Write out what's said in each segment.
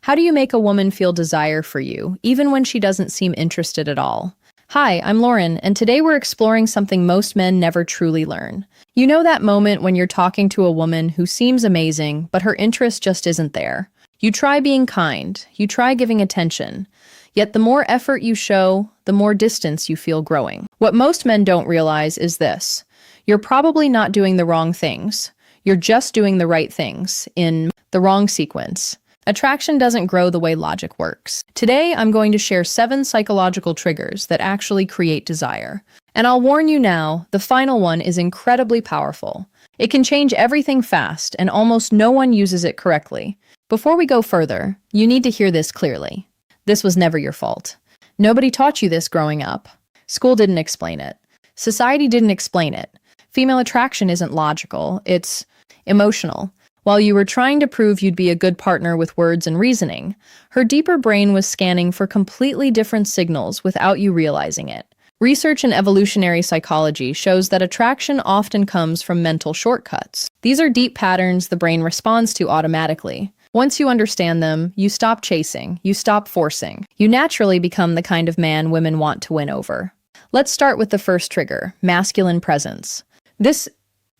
How do you make a woman feel desire for you, even when she doesn't seem interested at all? Hi, I'm Lauren, and today we're exploring something most men never truly learn. You know that moment when you're talking to a woman who seems amazing, but her interest just isn't there. You try being kind, you try giving attention, yet the more effort you show, the more distance you feel growing. What most men don't realize is this: you're probably not doing the wrong things. You're just doing the right things in the wrong sequence. Attraction doesn't grow the way logic works. Today, I'm going to share 7 psychological triggers that actually create desire. And I'll warn you now, the final one is incredibly powerful. It can change everything fast, and almost no one uses it correctly. Before we go further, you need to hear this clearly. This was never your fault. Nobody taught you this growing up. School didn't explain it. Society didn't explain it. Female attraction isn't logical, it's emotional. While you were trying to prove you'd be a good partner with words and reasoning, her deeper brain was scanning for completely different signals without you realizing it. Research in evolutionary psychology shows that attraction often comes from mental shortcuts. These are deep patterns the brain responds to automatically. Once you understand them, you stop chasing, you stop forcing. You naturally become the kind of man women want to win over. Let's start with the first trigger, masculine presence. This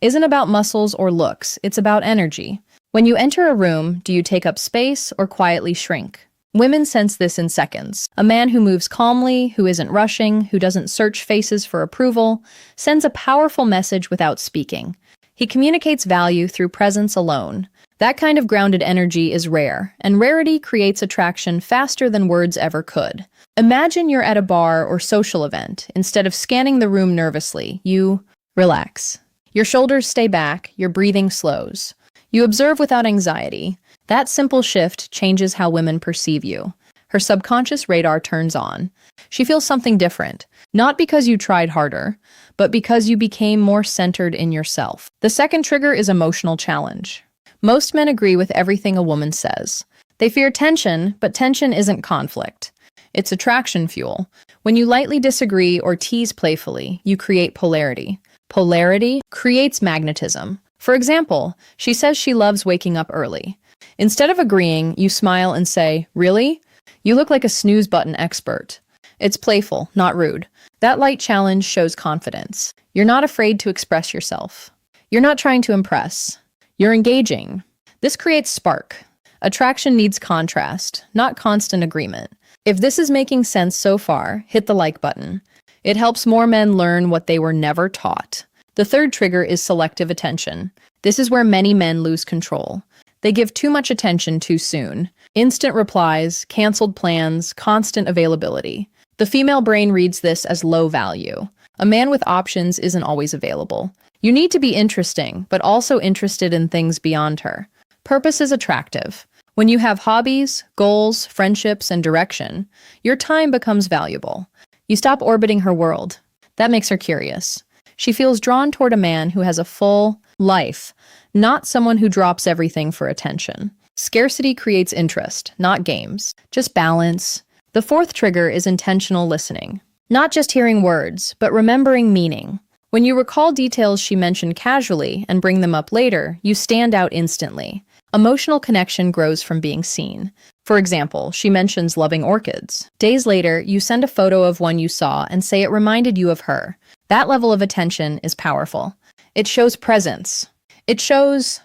isn't about muscles or looks, it's about energy. When you enter a room, do you take up space or quietly shrink? Women sense this in seconds. A man who moves calmly, who isn't rushing, who doesn't search faces for approval, sends a powerful message without speaking. He communicates value through presence alone. That kind of grounded energy is rare, and rarity creates attraction faster than words ever could. Imagine you're at a bar or social event. Instead of scanning the room nervously, you relax. Your shoulders stay back, your breathing slows. You observe without anxiety. That simple shift changes how women perceive you. Her subconscious radar turns on. She feels something different, not because you tried harder, but because you became more centered in yourself. The second trigger is emotional challenge. Most men agree with everything a woman says. They fear tension, but tension isn't conflict. It's attraction fuel. When you lightly disagree or tease playfully, you create polarity. Polarity creates magnetism. For example, she says she loves waking up early. Instead of agreeing, you smile and say, "Really? You look like a snooze button expert." It's playful, not rude. That light challenge shows confidence. You're not afraid to express yourself. You're not trying to impress. You're engaging. This creates spark. Attraction needs contrast, not constant agreement. If this is making sense so far, hit the like button. It helps more men learn what they were never taught. The third trigger is selective attention. This is where many men lose control. They give too much attention too soon. Instant replies, canceled plans, constant availability. The female brain reads this as low value. A man with options isn't always available. You need to be interesting, but also interested in things beyond her. Purpose is attractive. When you have hobbies, goals, friendships, and direction, your time becomes valuable. You stop orbiting her world. That makes her curious. She feels drawn toward a man who has a full life, not someone who drops everything for attention. Scarcity creates interest, not games, just balance. The fourth trigger is intentional listening. Not just hearing words, but remembering meaning. When you recall details she mentioned casually and bring them up later, you stand out instantly. Emotional connection grows from being seen. For example, she mentions loving orchids. Days later, you send a photo of one you saw and say it reminded you of her. That level of attention is powerful. It shows presence. It shows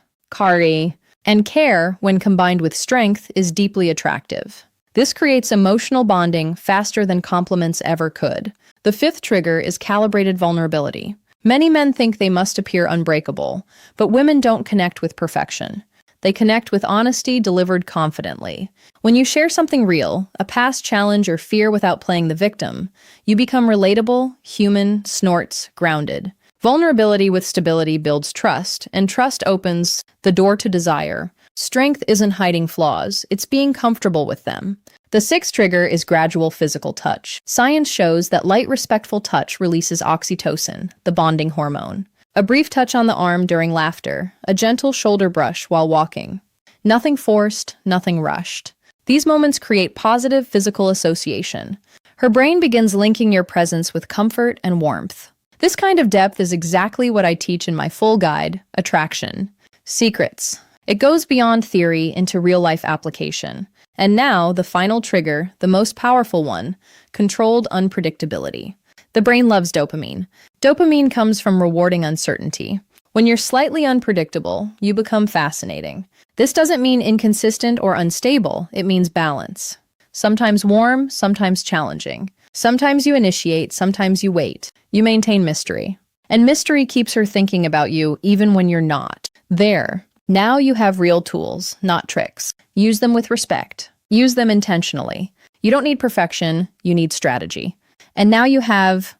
and care, when combined with strength, is deeply attractive. This creates emotional bonding faster than compliments ever could. The fifth trigger is calibrated vulnerability. Many men think they must appear unbreakable, but women don't connect with perfection. They connect with honesty delivered confidently. When you share something real, a past challenge or fear without playing the victim, you become relatable, human, grounded. Vulnerability with stability builds trust, and trust opens the door to desire. Strength isn't hiding flaws, it's being comfortable with them. The sixth trigger is gradual physical touch. Science shows that light, respectful touch releases oxytocin, the bonding hormone. A brief touch on the arm during laughter, a gentle shoulder brush while walking. Nothing forced, nothing rushed. These moments create positive physical association. Her brain begins linking your presence with comfort and warmth. This kind of depth is exactly what I teach in my full guide, Attraction. Secrets. It goes beyond theory into real-life application. And now, the final trigger, the most powerful one, controlled unpredictability. The brain loves dopamine. Dopamine comes from rewarding uncertainty. When you're slightly unpredictable, you become fascinating. This doesn't mean inconsistent or unstable, it means balance. Sometimes warm, sometimes challenging. Sometimes you initiate, sometimes you wait. You maintain mystery. And mystery keeps her thinking about you even when you're not. There. Now you have real tools, not tricks. Use them with respect. Use them intentionally. You don't need perfection, you need strategy. And now you have